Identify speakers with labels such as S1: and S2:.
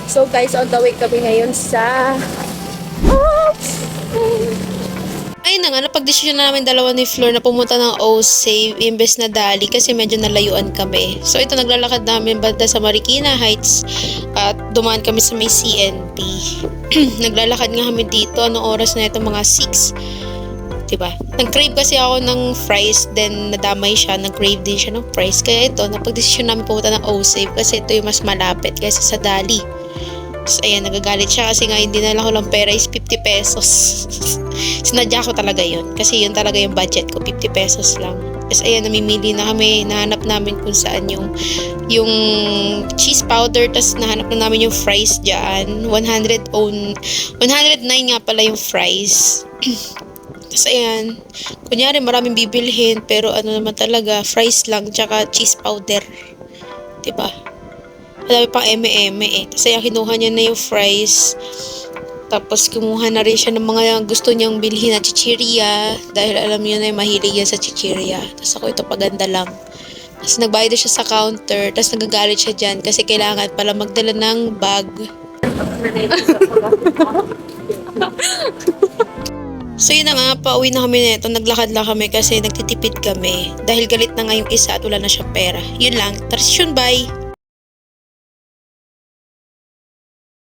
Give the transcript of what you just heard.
S1: So guys, on the way kami ngayon sa...
S2: Ayun na nga, napag-desisyon na namin dalawa ni Flor na pumunta ng O-Save imbes na Dali kasi medyo nalayuan kami. So ito, naglalakad namin banda sa Marikina Heights at dumaan kami sa may CNT. Naglalakad nga kami dito, anong oras na ito, mga 6. Diba? Nag-crave kasi ako ng fries, then nadamay siya, nag-crave din siya ng fries. Kaya ito, napag-desisyon namin pumunta ng O-Save kasi ito yung mas malapit kaysa sa Dali. So, ayan, nagagalit siya kasi nga hindi na lang ko lang pera is 50 pesos. Sinadya ko talaga yun. Kasi yun talaga yung budget ko, 50 pesos lang. Tapos ayan, namimili na kami. Nahanap namin kung saan yung cheese powder. Tapos nahanap na namin yung fries dyan. 109 nga pala yung fries. Tapos ayan, kunyari maraming bibilhin. Pero ano naman talaga, fries lang. Tsaka cheese powder. Diba? Madami pang eme-eme eh. Tapos ayan, kinuha niya na yung fries. Tapos kumuha na rin siya ng mga gusto niyang bilhin na chichirya. Dahil alam niyo na yung mahilig yan sa chichirya. Tapos ako ito paganda lang. Tapos nagbayad siya sa counter. Tapos nagagalit siya dyan kasi kailangan pala magdala ng bag. So yun na nga, pauwi na kami nito. Naglakad lang kami kasi nagtitipid kami. Dahil galit na nga yung isa at wala na siyang pera. Yun lang. Tarsyon, bye!